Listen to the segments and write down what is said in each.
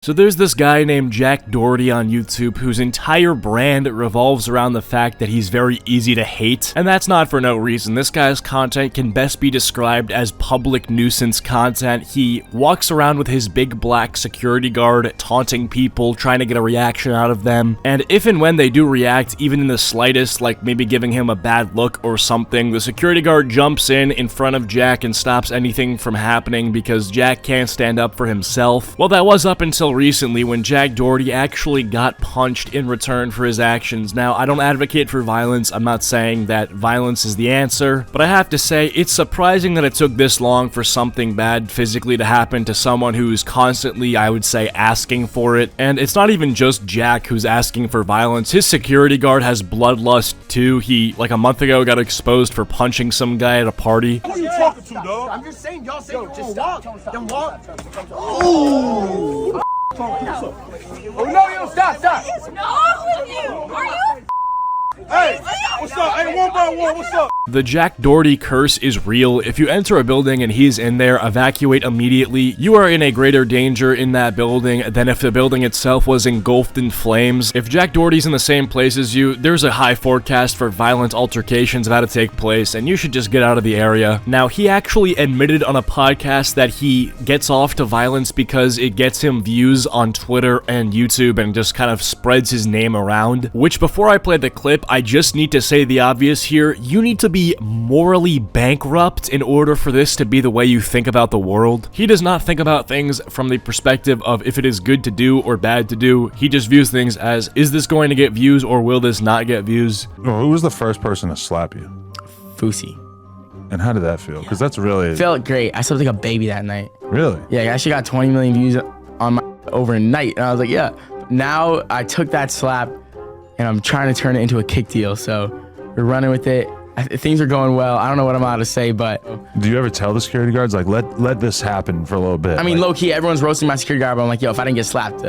So there's this guy named Jack Doherty on YouTube whose entire brand revolves around the fact that he's very easy to hate, and that's not for no reason. This guy's content can best be described as public nuisance content. He walks around with his big black security guard, taunting people, trying to get a reaction out of them, and if and when they do react, even in the slightest, like maybe giving him a bad look or something, the security guard jumps in front of Jack and stops anything from happening because Jack can't stand up for himself. Well, that was up until recently when Jack Doherty actually got punched in return for his actions. Now, I don't advocate for violence. I'm not saying that violence is the answer, but I have to say it's surprising that it took this long for something bad physically to happen to someone who's constantly, I would say, asking for it. And it's not even just Jack who's asking for violence. His security guard has bloodlust too. He, like a month ago, got exposed for punching some guy at a party. Who are you talking to, dog? I'm just saying, y'all say you're just walk. Then walk. Oh! Oh no, yo, stop. What is wrong with you? Are you? Hey, what's up? Hey, one by one, what's up? The Jack Doherty curse is real. If you enter a building and he's in there, evacuate immediately. You are in a greater danger in that building than if the building itself was engulfed in flames. If Jack Doherty's in the same place as you, there's a high forecast for violent altercations about to take place, and you should just get out of the area. Now, he actually admitted on a podcast that he gets off to violence because it gets him views on Twitter and YouTube and just kind of spreads his name around, which before I play the clip, I just need to say the obvious here. You need to be morally bankrupt in order for this to be the way you think about the world. He does not think about things from the perspective of if it is good to do or bad to do. He just views things as, is this going to get views or will this not get views? Who was the first person to slap you? Fusi. And how did that feel? Because that's really... Felt great. I slept like a baby that night. Really? Yeah, I actually got 20 million views on my overnight. And I was like, yeah. Now I took that slap and I'm trying to turn it into a kick deal. So we're running with it. Things are going well. I don't know what I'm allowed to say, but... Do you ever tell the security guards, like, let this happen for a little bit? I mean, like, low-key, everyone's roasting my security guard, but I'm like, yo, if I didn't get slapped,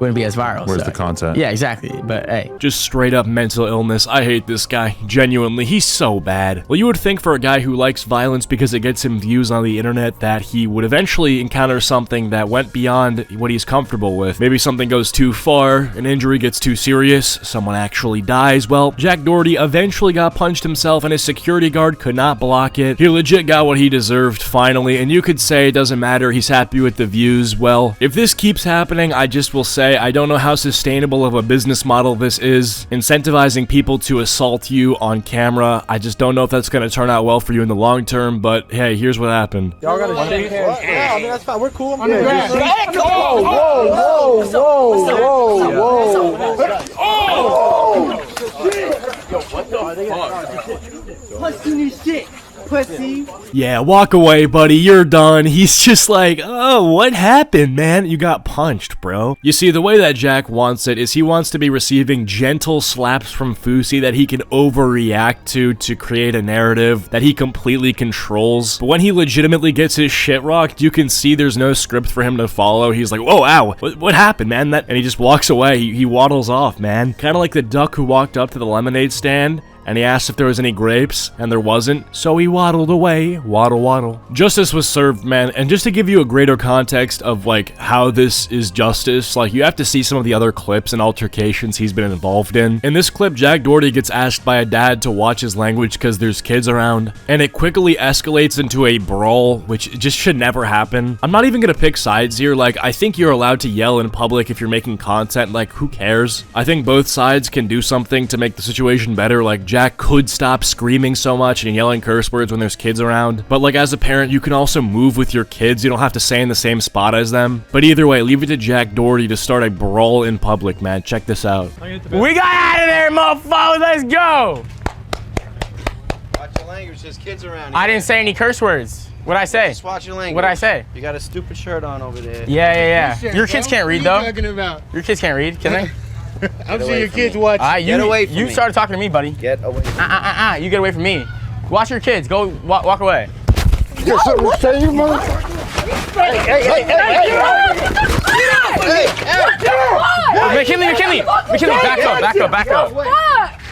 wouldn't be as viral. Where's so. the content? Yeah, exactly. But hey. Just straight up mental illness. I hate this guy. Genuinely, he's so bad. Well, you would think for a guy who likes violence because it gets him views on the internet that he would eventually encounter something that went beyond what he's comfortable with. Maybe something goes too far, an injury gets too serious, someone actually dies. Well, Jack Doherty eventually got punched himself and his security guard could not block it. He legit got what he deserved finally, and you could say it doesn't matter, he's happy with the views. Well, if this keeps happening, I just will say I don't know how sustainable of a business model this is. Incentivizing people to assault you on camera, I just don't know if that's going to turn out well for you in the long term, but hey, here's what happened. Y'all gotta shake hands. Yeah, I mean, that's fine. We're cool. I'm good. Whoa! Yo, what the fuck? Pussy new shit. Pussy. Yeah, walk away, buddy. You're done. He's just like, oh, what happened, man? You got punched, bro. You see, the way that Jack wants it is he wants to be receiving gentle slaps from Fusi that he can overreact to create a narrative that he completely controls. But when he legitimately gets his shit rocked, you can see there's no script for him to follow. He's like, whoa, ow, what happened, man? And he just walks away. He waddles off, man. Kind of like the duck who walked up to the lemonade stand and he asked if there was any grapes, and there wasn't, so he waddled away. Waddle, waddle. Justice was served, man, and just to give you a greater context of, like, how this is justice, like, you have to see some of the other clips and altercations he's been involved in. In this clip, Jack Doherty gets asked by a dad to watch his language because there's kids around, and it quickly escalates into a brawl, which just should never happen. I'm not even gonna pick sides here. Like, I think you're allowed to yell in public if you're making content. Like, who cares? I think both sides can do something to make the situation better. Like, Jack could stop screaming so much and yelling curse words when there's kids around. But like, as a parent, you can also move with your kids. You don't have to stay in the same spot as them. But either way, leave it to Jack Doherty to start a brawl in public, man. Check this out. We got out of there, motherfucker. Let's go. Watch your language. There's kids around here. I didn't say any curse words. What'd I say? Just watch your language. What'd I say? You got a stupid shirt on over there. Yeah. Your kids can't read, though. What are you talking about? Your kids can't read, can they? I'm sure your kids watch. Get away from me. You started talking to me, buddy. Get away from me. You get away from me. Watch your kids. Go walk away. You got something to say, you motherfucker? McKinley, back up.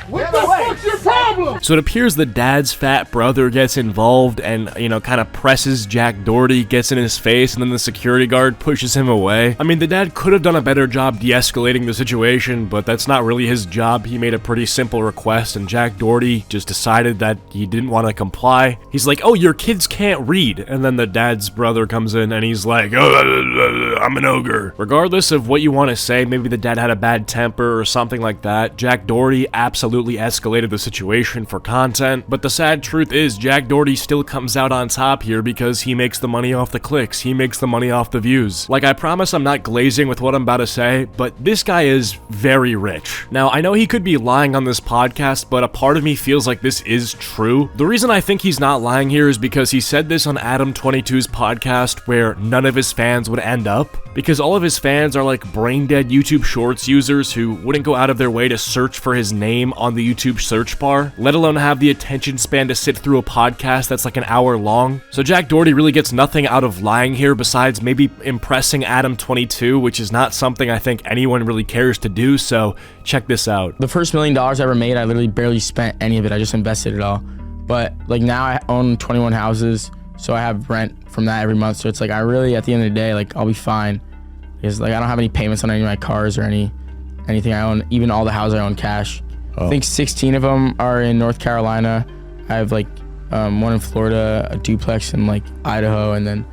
What the fuck's your problem? problem? So it appears the dad's fat brother gets involved and, you know, kind of presses Jack Doherty, gets in his face, and then the security guard pushes him away. I mean, the dad could have done a better job de-escalating the situation, but that's not really his job. He made a pretty simple request, and Jack Doherty just decided that he didn't want to comply. He's like, oh, your kids can't read. And then the dad's brother comes in and he's like, oh, I'm an ogre. Regardless of what you want to say, maybe the dad had a bad temper or something like that, Jack Doherty absolutely escalated the situation for content. But the sad truth is, Jack Doherty still comes out on top here because he makes the money off the clicks. He makes the money off the views. Like, I promise I'm not glazing with what I'm about to say, but this guy is very rich. Now, I know he could be lying on this podcast, but a part of me feels like this is true. The reason I think he's not lying here is because he said this on Adam22's podcast where none of his fans would end up. Because all of his fans are like brain-dead YouTube Shorts users who wouldn't go out of their way to search for his name on the YouTube search bar, let alone have the attention span to sit through a podcast that's like an hour long. So Jack Doherty really gets nothing out of lying here besides maybe impressing Adam22, which is not something I think anyone really cares to do, so check this out. The first $1 million I ever made, I literally barely spent any of it. I just invested it all. But like now I own 21 houses, so I have rent from that every month. So it's like I really, at the end of the day, like I'll be fine. Because like I don't have any payments on any of my cars or anything I own. Even all the houses I own cash. I think 16 of them are in North Carolina. I have like one in Florida, a duplex in like Idaho, and then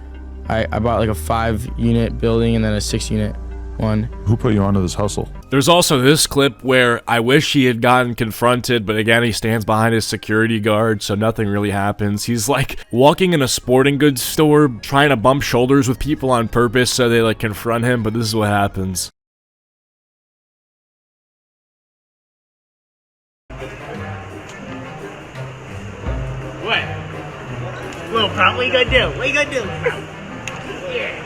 I bought like a 5-unit building and then a 6-unit one. Who put you onto this hustle? There's also this clip where I wish he had gotten confronted, but again, he stands behind his security guard, so nothing really happens. He's like walking in a sporting goods store, trying to bump shoulders with people on purpose so they like confront him, but this is what happens. What? Little pop, what you gonna do? What you gonna do? Yeah.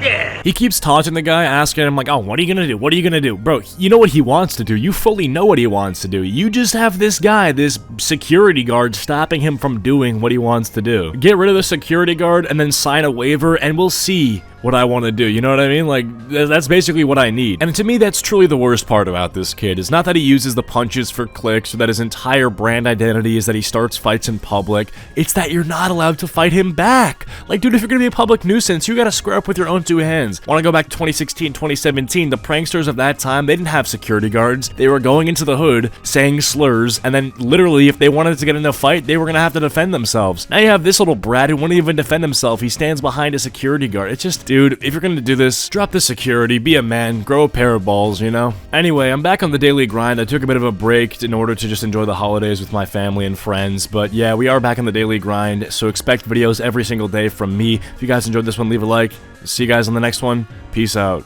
Yeah. He keeps taunting the guy, asking him like, oh, what are you gonna do? What are you gonna do? Bro, you know what he wants to do. You fully know what he wants to do. You just have this guy, this security guard, stopping him from doing what he wants to do. Get rid of the security guard and then sign a waiver and we'll see what I want to do, you know what I mean? Like, that's basically what I need. And to me, that's truly the worst part about this kid. It's not that he uses the punches for clicks or that his entire brand identity is that he starts fights in public. It's that you're not allowed to fight him back. Like, dude, if you're gonna be a public nuisance, you gotta square up with your own two hands. Wanna go back to 2016, 2017, the pranksters of that time, they didn't have security guards. They were going into the hood, saying slurs, and then literally, if they wanted to get in a fight, they were gonna have to defend themselves. Now you have this little brat who wouldn't even defend himself. He stands behind a security guard. It's just, dude, if you're gonna do this, drop the security, be a man, grow a pair of balls, you know? Anyway, I'm back on the daily grind. I took a bit of a break in order to just enjoy the holidays with my family and friends, but yeah, we are back on the daily grind, so expect videos every single day from me. If you guys enjoyed this one, leave a like. See you guys on the next one. Peace out.